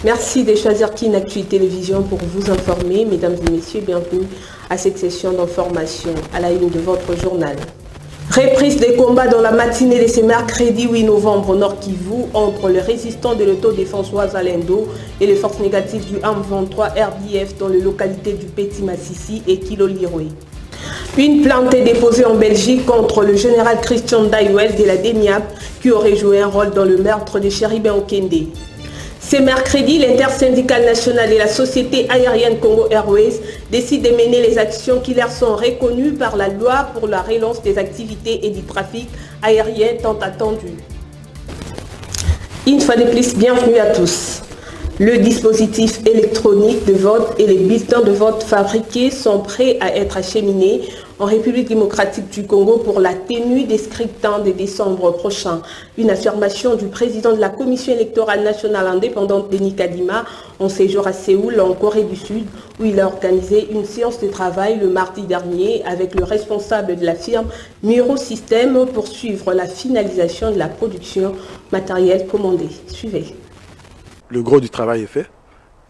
Merci de choisir Kin Actu Télévision pour vous informer. Mesdames et messieurs, bienvenue à cette session d'information à la une de votre journal. Reprise des combats dans la matinée de ce mercredi 8 novembre au Nord Kivu entre les résistants de l'autodéfense Wazalendo et les forces négatives du M23 RDF dans les localités du Petit Massissi et Kilolirwe. Une plainte est déposée en Belgique contre le général Christian Daiwel de la DENIAP qui aurait joué un rôle dans le meurtre de Cherubin Okende. Ce mercredi, l'intersyndicale nationale et la société aérienne Congo Airways décident de mener les actions qui leur sont reconnues par la loi pour la relance des activités et du trafic aérien tant attendu. Une fois de plus, bienvenue à tous. Le dispositif électronique de vote et les bulletins de vote fabriqués sont prêts à être acheminés en République démocratique du Congo pour la tenue des scrutins de décembre prochain. Une affirmation du président de la Commission électorale nationale indépendante, Denis Kadima, en séjour à Séoul, en Corée du Sud, où il a organisé une séance de travail le mardi dernier avec le responsable de la firme Miro System pour suivre la finalisation de la production matérielle commandée. Suivez. Le gros du travail est fait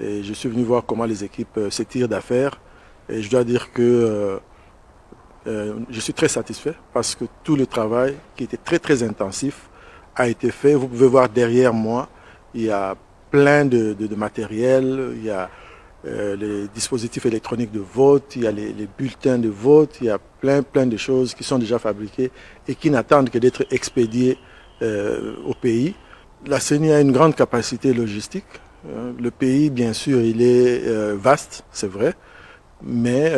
et je suis venu voir comment les équipes s'étirent d'affaires et je dois dire que je suis très satisfait parce que tout le travail qui était très intensif a été fait. Vous pouvez voir derrière moi, il y a plein de matériel, il y a les dispositifs électroniques de vote, il y a les bulletins de vote, il y a plein de choses qui sont déjà fabriquées et qui n'attendent que d'être expédiées au pays. La CENI a une grande capacité logistique. Le pays, bien sûr, il est vaste, c'est vrai, mais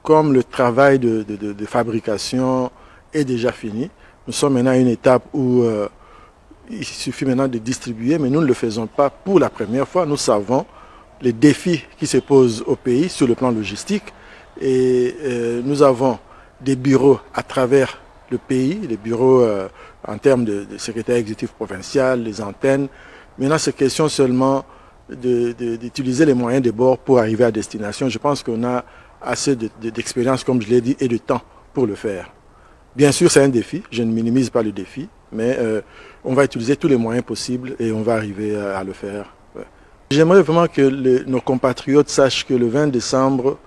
comme le travail de fabrication est déjà fini, nous sommes maintenant à une étape où il suffit maintenant de distribuer, mais nous ne le faisons pas pour la première fois. Nous savons les défis qui se posent au pays sur le plan logistique et nous avons des bureaux à travers le pays, les bureaux en termes de secrétaire exécutif provincial, les antennes. Maintenant, c'est question seulement d'utiliser les moyens de bord pour arriver à destination. Je pense qu'on a assez d'expérience, comme je l'ai dit, et de temps pour le faire. Bien sûr, c'est un défi, je ne minimise pas le défi, mais on va utiliser tous les moyens possibles et on va arriver à le faire. Ouais. J'aimerais vraiment que nos compatriotes sachent que le 20 décembre,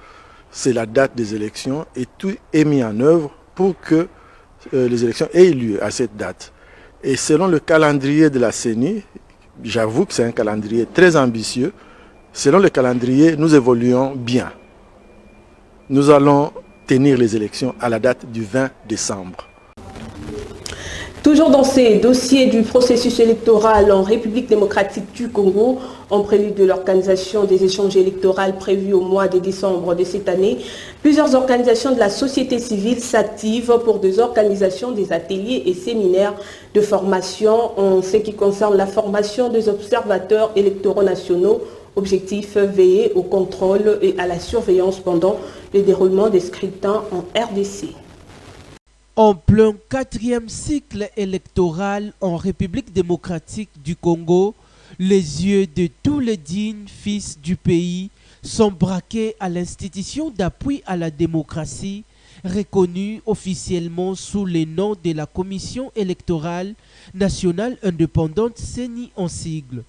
c'est la date des élections et tout est mis en œuvre pour que les élections aient lieu à cette date. Et selon le calendrier de la CENI, j'avoue que c'est un calendrier très ambitieux, selon le calendrier, nous évoluons bien. Nous allons tenir les élections à la date du 20 décembre. Toujours dans ces dossiers du processus électoral en République démocratique du Congo, en prélude de l'organisation des échanges électoraux prévus au mois de décembre de cette année, plusieurs organisations de la société civile s'activent pour des organisations, des ateliers et séminaires de formation en ce qui concerne la formation des observateurs électoraux nationaux. Objectif, veiller au contrôle et à la surveillance pendant le déroulement des scrutins en RDC. En plein 4e cycle électoral en République démocratique du Congo, les yeux de tous les dignes fils du pays sont braqués à l'institution d'appui à la démocratie, reconnue officiellement sous le nom de la Commission électorale nationale indépendante CENI en sigle.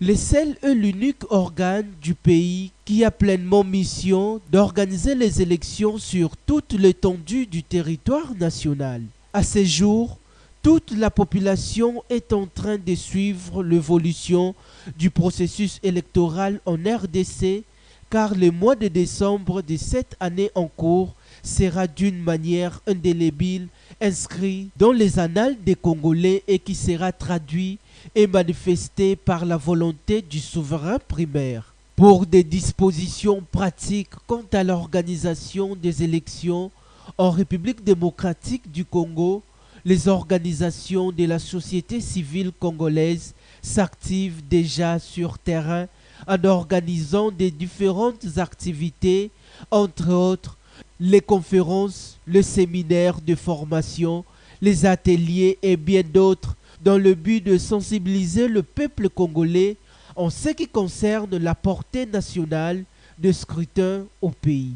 Le seul et l'unique organe du pays qui a pleinement mission d'organiser les élections sur toute l'étendue du territoire national. À ce jour, toute la population est en train de suivre l'évolution du processus électoral en RDC, car le mois de décembre de cette année en cours sera d'une manière indélébile inscrit dans les annales des Congolais et qui sera traduit et manifesté par la volonté du souverain primaire. Pour des dispositions pratiques quant à l'organisation des élections en République démocratique du Congo, les organisations de la société civile congolaise s'activent déjà sur terrain en organisant des différentes activités, entre autres les conférences, les séminaires de formation, les ateliers et bien d'autres, dans le but de sensibiliser le peuple congolais en ce qui concerne la portée nationale de scrutin au pays.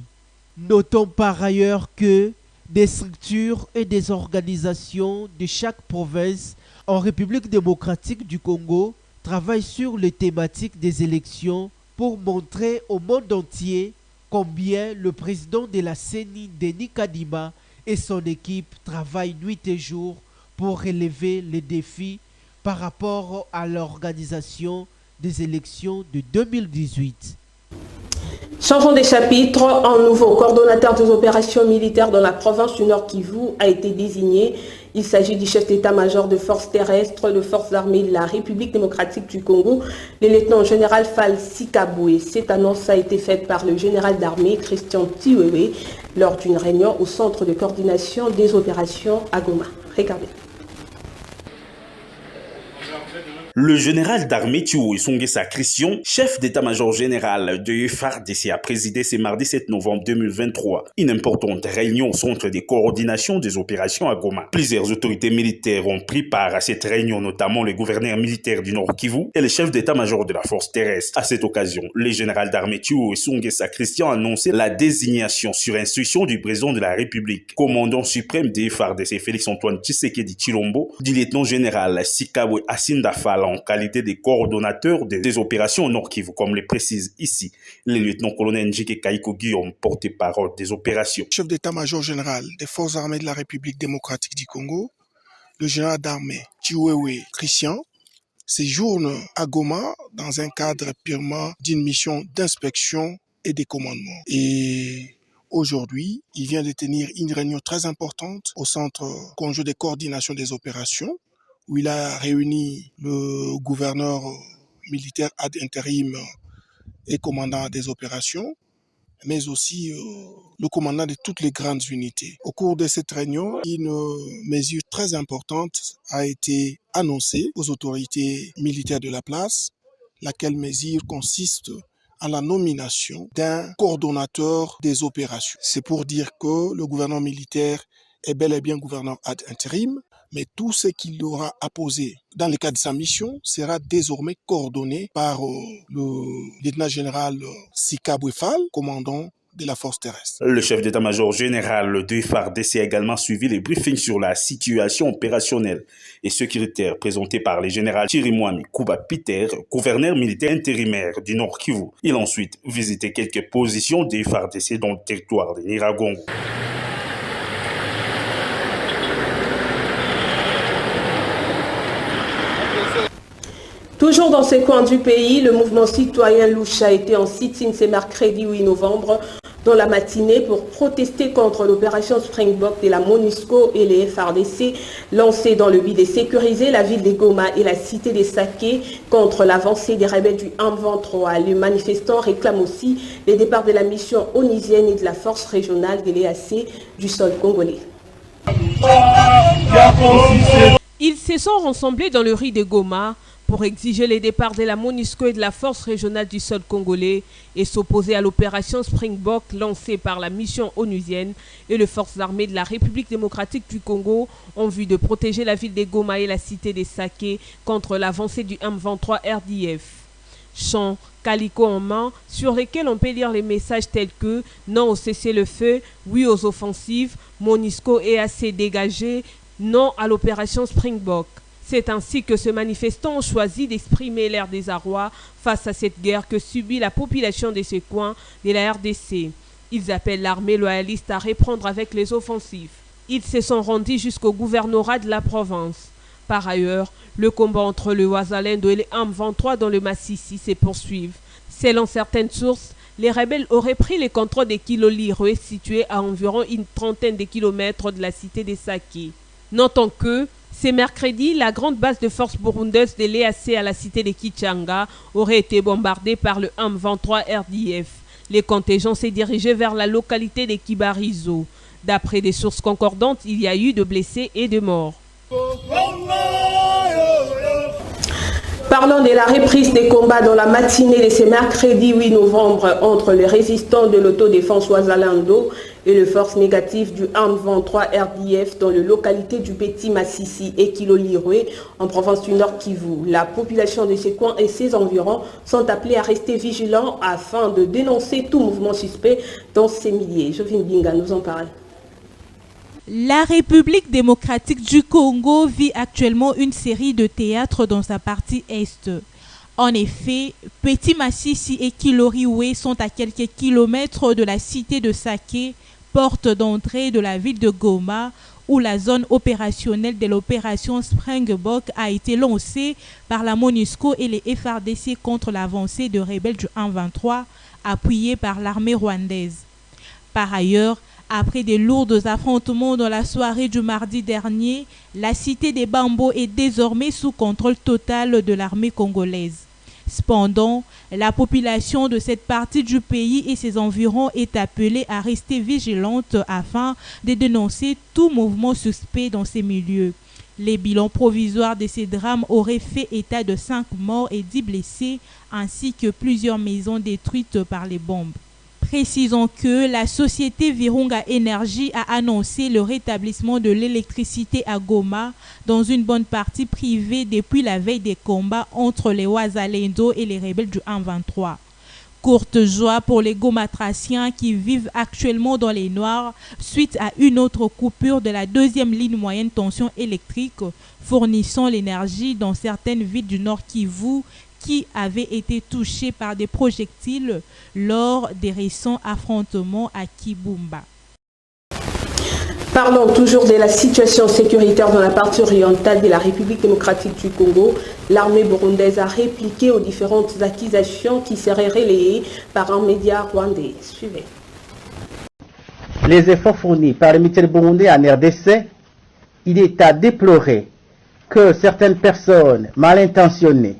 Notons par ailleurs que des structures et des organisations de chaque province en République démocratique du Congo travaille sur les thématiques des élections pour montrer au monde entier combien le président de la CENI, Denis Kadima, et son équipe travaillent nuit et jour pour relever les défis par rapport à l'organisation des élections de 2018. Changeons des chapitres. Un nouveau coordonnateur des opérations militaires dans la province du Nord Kivu a été désigné. Il s'agit du chef d'état-major de forces terrestres, de forces armées de la République démocratique du Congo, le lieutenant-général Fall Sikaboué. Cette annonce a été faite par le général d'armée Christian Tiwewe lors d'une réunion au centre de coordination des opérations à Goma. Regardez. Le général d'armée Tiwewe Songesa Christian, chef d'état-major général de FARDC, a présidé ce mardi 7 novembre 2023 une importante réunion au centre de coordination des opérations à Goma. Plusieurs autorités militaires ont pris part à cette réunion, notamment le gouverneur militaire du Nord Kivu et le chef d'état-major de la force terrestre. À cette occasion, le général d'armée Tiwewe Songesa Christian a annoncé la désignation sur instruction du président de la République, commandant suprême des FARDC Félix-Antoine Tshisekedi Tshilombo, du lieutenant-général Sikaboué Asindafala en qualité de coordonnateur des opérations au Nord Kivu, comme le précise ici le lieutenant-colonel Njike Kaiko Guillaume, porte-parole des opérations. Chef d'état-major général des forces armées de la République démocratique du Congo, le général d'armée Tiwewe Christian séjourne à Goma dans un cadre purement d'une mission d'inspection et de commandement. Et aujourd'hui, il vient de tenir une réunion très importante au centre conjoint de coordination des opérations, où il a réuni le gouverneur militaire ad intérim et commandant des opérations, mais aussi le commandant de toutes les grandes unités. Au cours de cette réunion, une mesure très importante a été annoncée aux autorités militaires de la place, laquelle mesure consiste à la nomination d'un coordonnateur des opérations. C'est pour dire que le gouvernement militaire est bel et bien gouverneur ad intérim, mais tout ce qu'il aura à poser dans le cadre de sa mission sera désormais coordonné par le lieutenant-général Sikaboué Fall, commandant de la force terrestre. Le chef d'état-major général de FARDC a également suivi les briefings sur la situation opérationnelle et sécuritaire présentés par le général Chirimwami Kuba Peter, gouverneur militaire intérimaire du Nord Kivu. Il a ensuite visité quelques positions de FARDC dans le territoire de Nyiragongo. Toujours dans ces coins du pays, le mouvement citoyen Louche a été en sit-in ce mercredi 8 novembre dans la matinée pour protester contre l'opération Springbok de la MONUSCO et les FARDC lancée dans le but de sécuriser la ville de Goma et la cité des Saké contre l'avancée des rebelles du M23. Les manifestants réclament aussi le départ de la mission onusienne et de la force régionale de l'EAC du sol congolais. Ils se sont rassemblés dans le riz de Goma pour exiger le départ de la MONUSCO et de la force régionale du sol congolais et s'opposer à l'opération Springbok lancée par la mission onusienne et les forces armées de la République démocratique du Congo en vue de protéger la ville de Goma et la cité des Saké contre l'avancée du M23 RDF. Chants, calico en main, sur lesquels on peut lire les messages tels que « Non au cessez-le-feu »,« Oui aux offensives »,« MONUSCO et assez dégagé »,« Non à l'opération Springbok ». C'est ainsi que ces manifestants ont choisi d'exprimer leur désarroi face à cette guerre que subit la population de ces coins de la RDC. Ils appellent l'armée loyaliste à reprendre avec les offensives. Ils se sont rendus jusqu'au gouvernorat de la province. Par ailleurs, le combat entre le Ouazalendo et les M23 dans le Massissi se poursuit. Selon certaines sources, les rebelles auraient pris le contrôle des Kilolirwe situés à environ une trentaine de kilomètres de la cité des Saké. Notons que, ce mercredi, la grande base de forces burundaises de l'EAC à la cité de Kichanga aurait été bombardée par le M23 RDF. Les contingents s'est dirigé vers la localité de Kibarizo. D'après des sources concordantes, il y a eu de blessés et de morts. Parlons de la reprise des combats dans la matinée de ce mercredi 8 novembre entre les résistants de l'autodéfense Ouazalendo et les forces négatives du M23 RDF dans les localités du Petit Massissi et Kilolirwe en province du Nord Kivu. La population de ces coins et ses environs sont appelés à rester vigilants afin de dénoncer tout mouvement suspect dans ces milliers. Jovine Binga nous en parle. La République démocratique du Congo vit actuellement une série de théâtres dans sa partie est. En effet, Petit Massissi et Kiloriwe sont à quelques kilomètres de la cité de Sake, porte d'entrée de la ville de Goma, où la zone opérationnelle de l'opération Springbok a été lancée par la MONUSCO et les FARDC contre l'avancée de rebelles du 1-23, appuyés par l'armée rwandaise. Par ailleurs, après des lourds affrontements dans la soirée du mardi dernier, la cité des Bambo est désormais sous contrôle total de l'armée congolaise. Cependant, la population de cette partie du pays et ses environs est appelée à rester vigilante afin de dénoncer tout mouvement suspect dans ces milieux. Les bilans provisoires de ces drames auraient fait état de 5 morts et 10 blessés, ainsi que plusieurs maisons détruites par les bombes. Précisons que la société Virunga Energy a annoncé le rétablissement de l'électricité à Goma dans une bonne partie privée depuis la veille des combats entre les Wazalendo et les rebelles du 1-23. Courte joie pour les Gomatraciens qui vivent actuellement dans les noirs suite à une autre coupure de la deuxième ligne moyenne tension électrique fournissant l'énergie dans certaines villes du Nord Kivu qui avaient été touchés par des projectiles lors des récents affrontements à Kibumba. Parlons toujours de la situation sécuritaire dans la partie orientale de la République démocratique du Congo. L'armée burundaise a répliqué aux différentes accusations qui seraient relayées par un média rwandais. Suivez. Les efforts fournis par les militaires burundais en RDC, il est à déplorer que certaines personnes mal intentionnées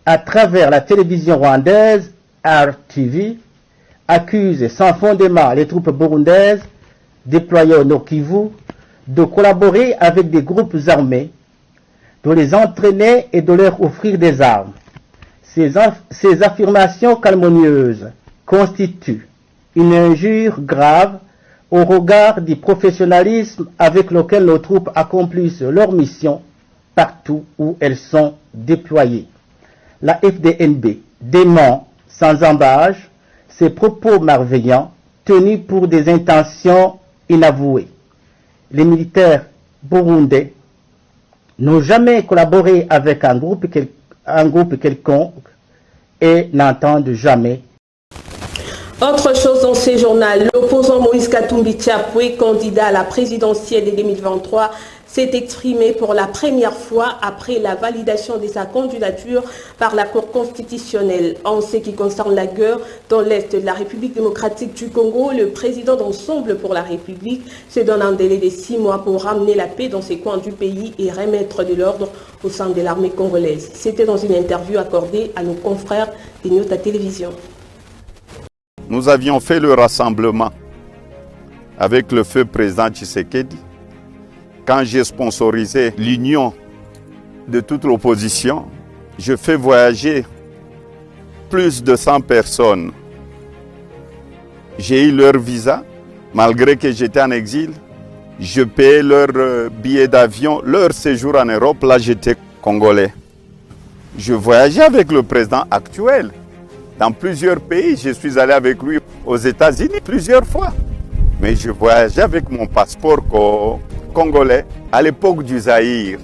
à travers la télévision rwandaise RTV, accuse sans fondement les troupes burundaises déployées au Nord Kivu de collaborer avec des groupes armés, de les entraîner et de leur offrir des armes. Ces affirmations calomnieuses constituent une injure grave au regard du professionnalisme avec lequel nos troupes accomplissent leur mission partout où elles sont déployées. La FDNB dément sans embâche ces propos malveillants tenus pour des intentions inavouées. Les militaires burundais n'ont jamais collaboré avec un groupe quelconque et n'entendent jamais. Autre chose dans ces journaux, l'opposant Moïse Katumbi Tchapoué, candidat à la présidentielle de 2023, s'est exprimé pour la première fois après la validation de sa candidature par la Cour constitutionnelle. En ce qui concerne la guerre dans l'Est de la République démocratique du Congo, le président d'Ensemble pour la République se donne un délai de 6 mois pour ramener la paix dans ces coins du pays et remettre de l'ordre au sein de l'armée congolaise. C'était dans une interview accordée à nos confrères de Nyota Télévision. Nous avions fait le rassemblement avec le feu président Tshisekedi quand j'ai sponsorisé l'union de toute l'opposition. Je fais voyager plus de 100 personnes. J'ai eu leur visa, malgré que j'étais en exil. Je payais leur billet d'avion, leur séjour en Europe. Là, j'étais congolais. Je voyageais avec le président actuel. Dans plusieurs pays, je suis allé avec lui aux États-Unis plusieurs fois. Mais je voyageais avec mon passeport congolais à l'époque du Zaïre,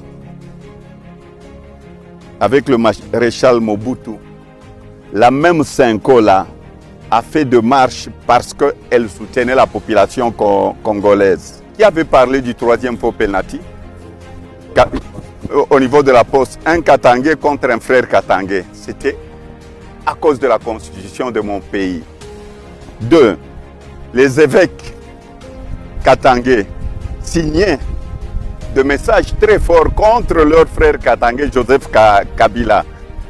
avec le maréchal Mobutu. La même Senko-là a fait de marche parce qu'elle soutenait la population congolaise. Qui avait parlé du troisième faux penalty au niveau de la poste, un Katangé contre un frère Katangé. C'était à cause de la constitution de mon pays. 2. Les évêques Katangé signaient de messages très forts contre leur frère Katangé, Joseph Kabila.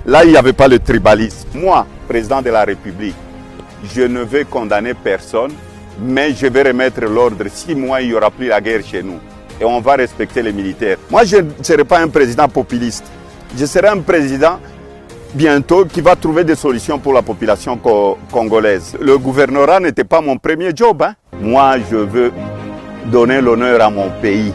Là, il n'y avait pas le tribalisme. Moi, président de la République, je ne vais condamner personne, mais je vais remettre l'ordre. 6 mois, il n'y aura plus la guerre chez nous. Et on va respecter les militaires. Moi, je ne serai pas un président populiste. Je serai un président bientôt qui va trouver des solutions pour la population congolaise. Le gouvernorat n'était pas mon premier job. Moi, je veux donner l'honneur à mon pays.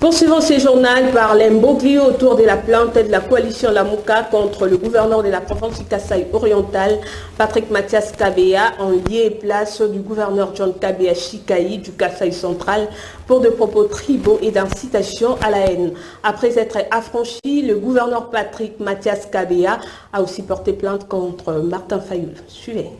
Poursuivons ce journal par l'imbroglio autour de la plainte de la coalition Lamuka contre le gouverneur de la province du Kasaï oriental, Patrick Mathias Kabeya, en lieu et place du gouverneur John Kabeya Chikayi du Kasaï central pour des propos tribaux et d'incitation à la haine. Après être affranchi, le gouverneur Patrick Mathias Kabeya a aussi porté plainte contre Martin Fayoul. Suivez.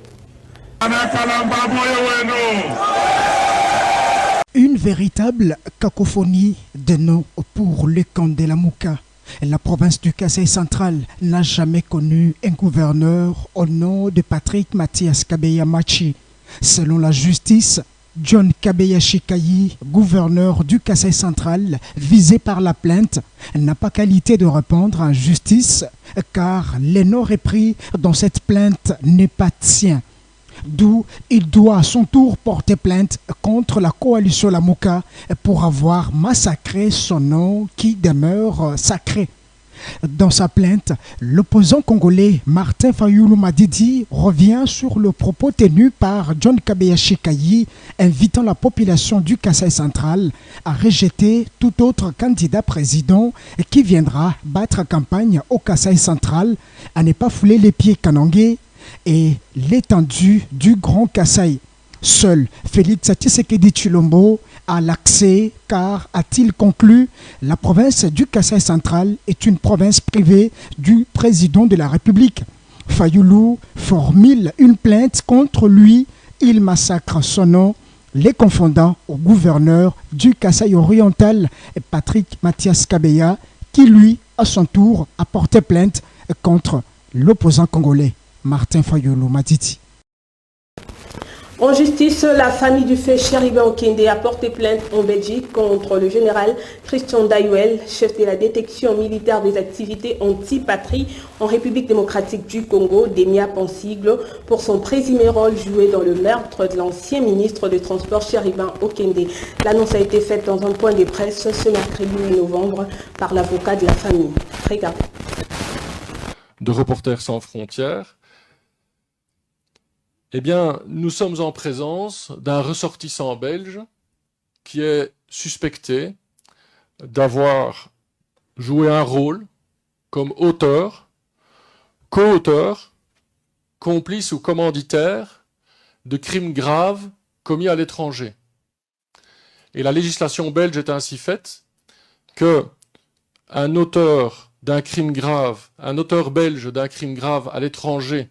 Une véritable cacophonie de noms pour le camp de Lamuka. La province du Kasaï central n'a jamais connu un gouverneur au nom de Patrick Mathias Kabeya Machi. Selon la justice, John Kabeya Chikayi, gouverneur du Kasaï central, visé par la plainte, n'a pas qualité de répondre en justice car les noms repris dans cette plainte n'est pas sien. D'où il doit à son tour porter plainte contre la coalition Lamuka pour avoir massacré son nom qui demeure sacré. Dans sa plainte, l'opposant congolais Martin Fayoul Madidi revient sur le propos tenu par John Kabeya Chikayi, invitant la population du Kasaï central à rejeter tout autre candidat président qui viendra battre campagne au Kasaï central, à ne pas fouler les pieds kanangés et l'étendue du Grand Kasaï. Seul Félix Tshisekedi Tshilombo a l'accès car, a-t-il conclu, la province du Kasaï central est une province privée du président de la République. Fayoulou formule une plainte contre lui, il massacre son nom, les confondant au gouverneur du Kasaï oriental, Patrick Mathias Kabeya, qui lui, à son tour, a porté plainte contre l'opposant congolais Martin Fayoulou Madidi. En justice, la famille du fait Chériben Okende a porté plainte en Belgique contre le général Christian Dayuel, chef de la détection militaire des activités anti-patrie en République démocratique du Congo, Demia Pansigle, pour son présumé rôle joué dans le meurtre de l'ancien ministre des Transports Chériben Okende. L'annonce a été faite dans un point de presse ce mercredi 8 novembre par l'avocat de la famille. Regardez. De Reporters sans frontières, eh bien, nous sommes en présence d'un ressortissant belge qui est suspecté d'avoir joué un rôle comme auteur, co-auteur, complice ou commanditaire de crimes graves commis à l'étranger. Et la législation belge est ainsi faite que un auteur d'un crime grave, un auteur belge d'un crime grave à l'étranger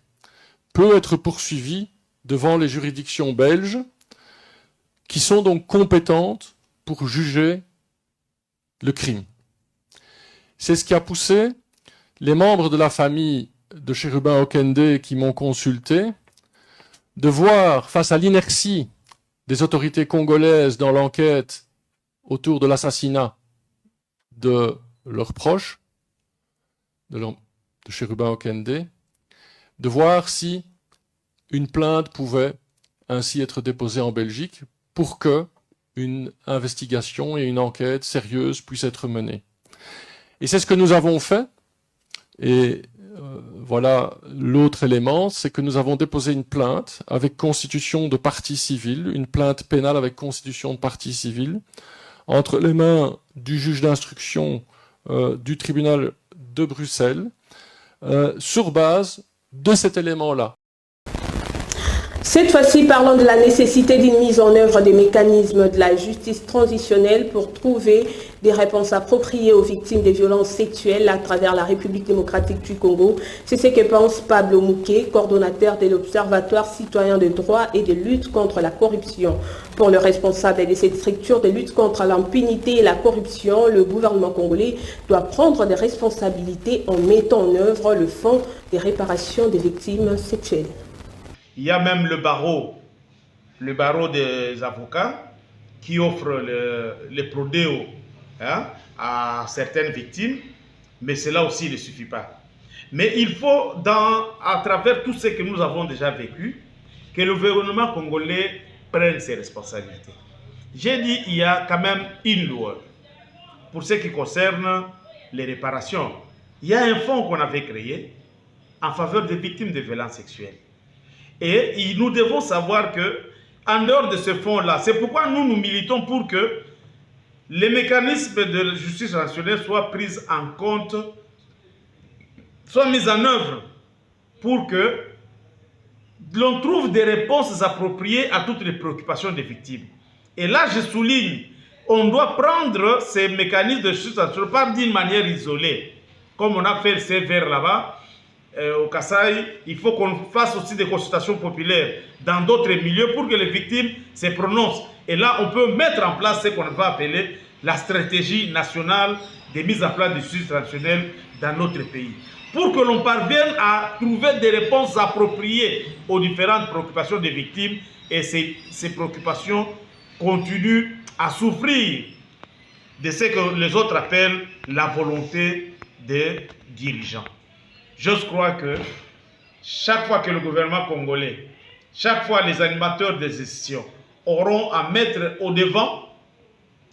peut être poursuivi devant les juridictions belges qui sont donc compétentes pour juger le crime. C'est ce qui a poussé les membres de la famille de Chérubin Okende qui m'ont consulté de voir, face à l'inertie des autorités congolaises dans l'enquête autour de l'assassinat de leurs proches, de Chérubin Okende, de voir si une plainte pouvait ainsi être déposée en Belgique pour que une investigation et une enquête sérieuse puissent être menées. Et c'est ce que nous avons fait. Et voilà l'autre élément, c'est que nous avons déposé une plainte avec constitution de partie civile, une plainte pénale avec constitution de partie civile, entre les mains du juge d'instruction du tribunal de Bruxelles, sur base de cet élément-là. Cette fois-ci, parlons de la nécessité d'une mise en œuvre des mécanismes de la justice transitionnelle pour trouver des réponses appropriées aux victimes des violences sexuelles à travers la République démocratique du Congo. C'est ce que pense Pablo Mouké, coordonnateur de l'Observatoire citoyen de droit et de lutte contre la corruption. Pour le responsable de cette structure de lutte contre l'impunité et la corruption, le gouvernement congolais doit prendre des responsabilités en mettant en œuvre le fonds de réparation des victimes sexuelles. Il y a même le barreau des avocats qui offre le prodéo à certaines victimes, mais cela aussi ne suffit pas. Mais il faut, à travers tout ce que nous avons déjà vécu, que le gouvernement congolais prenne ses responsabilités. J'ai dit il y a quand même une loi pour ce qui concerne les réparations. Il y a un fonds qu'on avait créé en faveur des victimes de violences sexuelles. Et nous devons savoir que, en dehors de ce fonds-là, c'est pourquoi nous militons pour que les mécanismes de la justice transitionnelle soient pris en compte, soient mis en œuvre pour que l'on trouve des réponses appropriées à toutes les préoccupations des victimes. Et là, je souligne, on doit prendre ces mécanismes de justice transitionnelle pas d'une manière isolée, comme on a fait le CVR là-bas, au Kasaï. Il faut qu'on fasse aussi des consultations populaires dans d'autres milieux pour que les victimes se prononcent. Et là, on peut mettre en place ce qu'on va appeler la stratégie nationale de mise en place de justice transitionnelle dans notre pays. Pour que l'on parvienne à trouver des réponses appropriées aux différentes préoccupations des victimes, et ces préoccupations continuent à souffrir de ce que les autres appellent la volonté des dirigeants. Je crois que chaque fois que le gouvernement congolais, chaque fois les animateurs des institutions auront à mettre au devant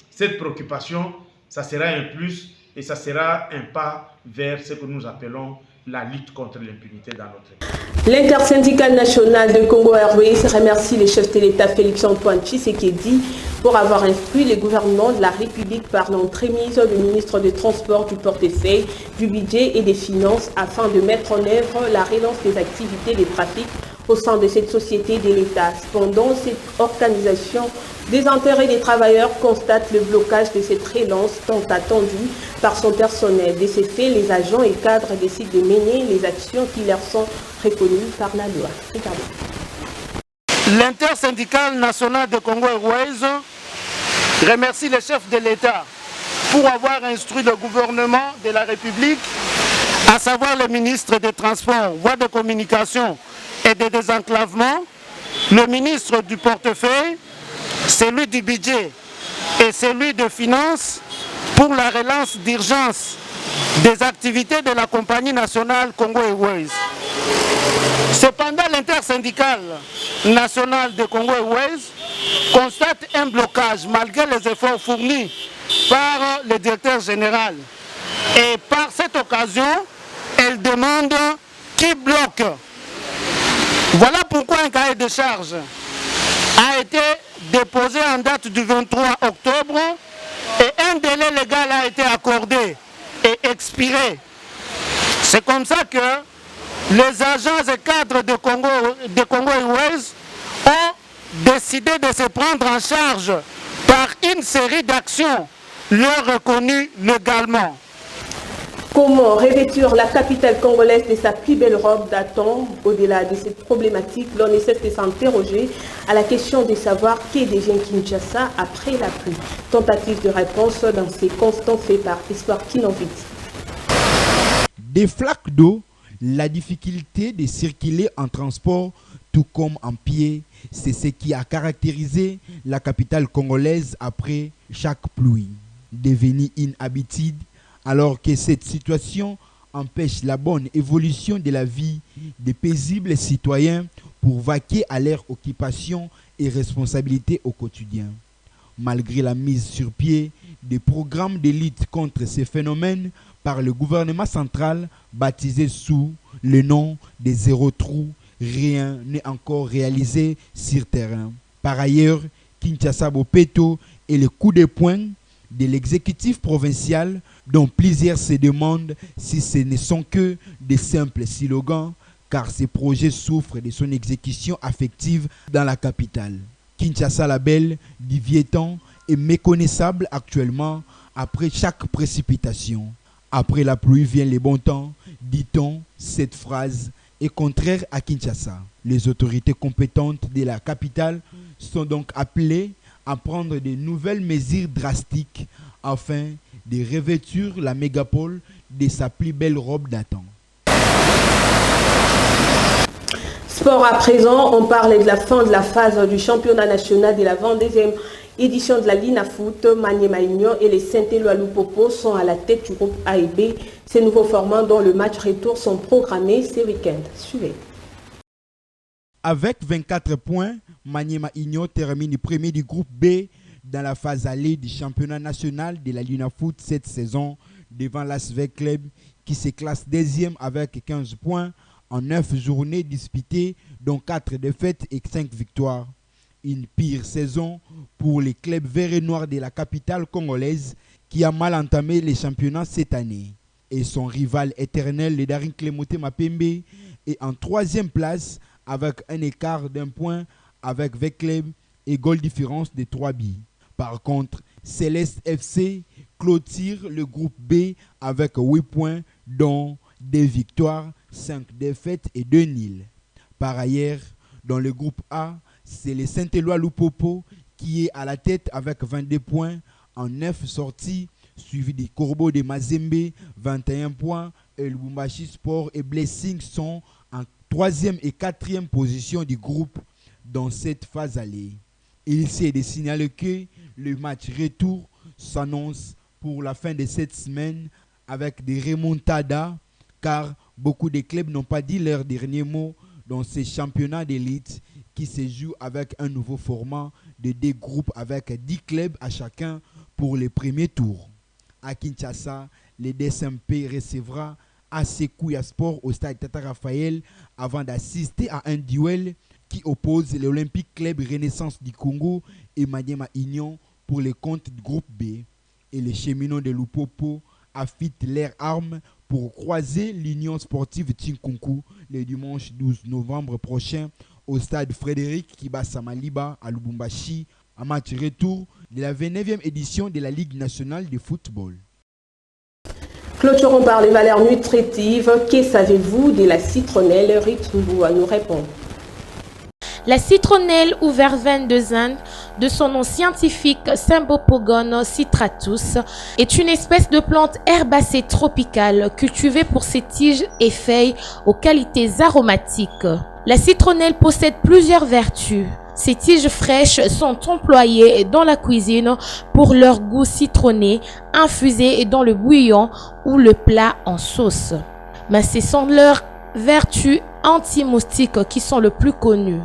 cette préoccupation, ça sera un plus et ça sera un pas vers ce que nous appelons la lutte contre l'impunité dans notre pays. L'intersyndicale nationale de Congo Airways remercie le chef de l'État Félix-Antoine Tshisekedi pour avoir instruit le gouvernement de la République par l'entremise du ministre des Transports, du portefeuille, du budget et des finances afin de mettre en œuvre la relance des activités de trafic au sein de cette société de l'État. Cependant, cette organisation des intérêts des travailleurs constate le blocage de cette relance tant attendue par son personnel. De ces faits, les agents et cadres décident de mener les actions qui leur sont reconnues par la loi. Regardez. L'intersyndicale nationale de Congo Airways remercie le chef de l'État pour avoir instruit le gouvernement de la République, à savoir le ministre des Transports, voies de communication et de désenclavement, le ministre du portefeuille, celui du budget et celui de finances pour la relance d'urgence des activités de la compagnie nationale Congo Airways. Cependant, l'intersyndicale nationale de Congo Airways constate un blocage malgré les efforts fournis par le directeur général. Et par cette occasion, elle demande qui bloque. Voilà pourquoi un cahier de charge a été déposé en date du 23 octobre et un délai légal a été accordé et expiré. C'est comme ça que les agents et cadres de Congo Airways ont décidé de se prendre en charge par une série d'actions leur reconnues légalement. Comment revêtir la capitale congolaise de sa plus belle robe datant? Au-delà de cette problématique, l'on essaie de s'interroger à la question de savoir qui devient Kinshasa après la pluie. Tentative de réponse dans ces constants faits par Espoir Kinonvit. Des flaques d'eau, la difficulté de circuler en transport, tout comme en pied, c'est ce qui a caractérisé la capitale congolaise après chaque pluie. Devenue inhabitude, alors que cette situation empêche la bonne évolution de la vie des paisibles citoyens pour vaquer à leurs occupations et responsabilités au quotidien. Malgré la mise sur pied des programmes de lutte contre ces phénomènes par le gouvernement central baptisé sous le nom des zéro trous, rien n'est encore réalisé sur terrain. Par ailleurs, Kinshasa Bopeto est le coup de poing de l'exécutif provincial dont plusieurs se demandent si ce ne sont que de simples slogans car ces projets souffrent de son exécution affective dans la capitale. Kinshasa la Belle, du vieux temps, est méconnaissable actuellement après chaque précipitation. Après la pluie vient le bon temps, dit-on. Cette phrase est contraire à Kinshasa. Les autorités compétentes de la capitale sont donc appelées à prendre de nouvelles mesures drastiques afin de revêtir la mégapole de sa plus belle robe datant. Sport à présent, on parle de la fin de la phase du championnat national de la 22e édition de la Lina Foot. Maniema Union et les Saint-Éloi Lupopo sont à la tête du groupe A et B. Ces nouveaux formats dont le match retour sont programmés ce week-end. Suivez. Avec 24 points, Maniema Union termine premier du groupe B dans la phase allée du championnat national de la Lina Foot cette saison devant l'Asvel Club qui se classe deuxième avec 15 points en 9 journées disputées dont 4 défaites et 5 victoires. Une pire saison pour les clubs verts et noirs de la capitale congolaise qui a mal entamé les championnats cette année. Et son rival éternel, le Daring Clémoté Mapembe, est en 3e place avec un écart d'1 point avec 20 clubs et goal différence de 3 billes. Par contre, Céleste FC clôture le groupe B avec 8 points, dont 2 victoires, 5 défaites et 2 nuls. Par ailleurs, dans le groupe A, c'est le Saint-Éloi Lupopo qui est à la tête avec 22 points en 9 sorties, suivi des Corbeaux de Mazembe, 21 points, et Lubumbashi Sport et Blessing sont en 3e et 4e position du groupe dans cette phase allée. Il s'est de signaler que le match retour s'annonce pour la fin de cette semaine avec des remontadas, car beaucoup de clubs n'ont pas dit leur dernier mot dans ces championnats d'élite qui se jouent avec un nouveau format de 2 groupes avec 10 clubs à chacun pour les premiers tours. À Kinshasa, le DSMP recevra AC Kouya Sport au stade Tata Raphaël avant d'assister à un duel qui oppose l'Olympique Club Renaissance du Congo et Maniema Union pour les comptes du groupe B. Et les cheminots de Lupopo affûtent leurs armes pour croiser l'Union sportive Tinkunku le dimanche 12 novembre prochain au stade Frédéric Kibasa Maliba à Lubumbashi, un match retour de la 29e édition de la Ligue nationale de football. Clôturons par les valeurs nutritives. Que savez-vous de la citronnelle? Ritumbu à nous répondre. La citronnelle ou verveine de Zinde, de son nom scientifique Symbopogon citratus, est une espèce de plante herbacée tropicale cultivée pour ses tiges et feuilles aux qualités aromatiques. La citronnelle possède plusieurs vertus. Ces tiges fraîches sont employées dans la cuisine pour leur goût citronné, infusées dans le bouillon ou le plat en sauce. Mais ce sont leurs vertus anti-moustiques qui sont le plus connues.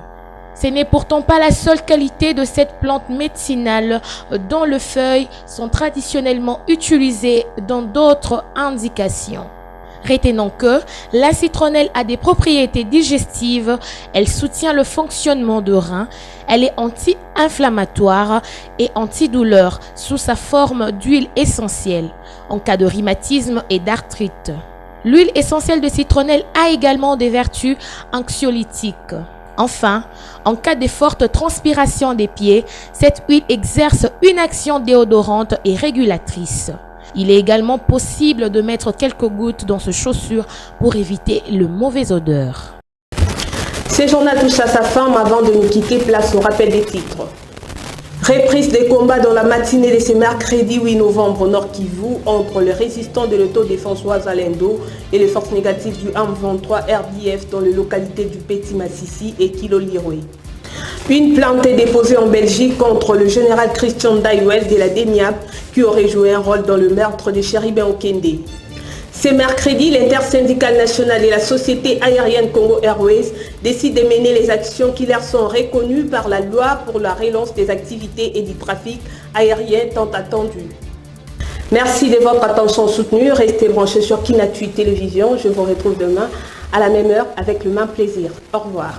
Ce n'est pourtant pas la seule qualité de cette plante médicinale dont les feuilles sont traditionnellement utilisées dans d'autres indications. Retenons que la citronnelle a des propriétés digestives, elle soutient le fonctionnement de rein, elle est anti-inflammatoire et antidouleur sous sa forme d'huile essentielle en cas de rhumatisme et d'arthrite. L'huile essentielle de citronnelle a également des vertus anxiolytiques. Enfin, en cas de forte transpiration des pieds, cette huile exerce une action déodorante et régulatrice. Il est également possible de mettre quelques gouttes dans ces chaussures pour éviter le mauvais odeur. Ce journal touche à sa fin, mais avant de nous quitter, place au rappel des titres. Reprise des combats dans la matinée de ce mercredi 8 novembre au Nord Kivu entre les résistants de l'autodéfense Ouazalendo et les forces négatives du M23 RDF dans les localités du Petit Massissi et Kilolirwe. Une plainte est déposée en Belgique contre le général Christian Daiwel de la DEMIAP qui aurait joué un rôle dans le meurtre de Chéribin Okende. Ce mercredi, l'intersyndicale nationale et la société aérienne Congo Airways décident de mener les actions qui leur sont reconnues par la loi pour la relance des activités et du trafic aérien tant attendu. Merci de votre attention soutenue. Restez branchés sur Kinatui Télévision. Je vous retrouve demain à la même heure avec le même plaisir. Au revoir.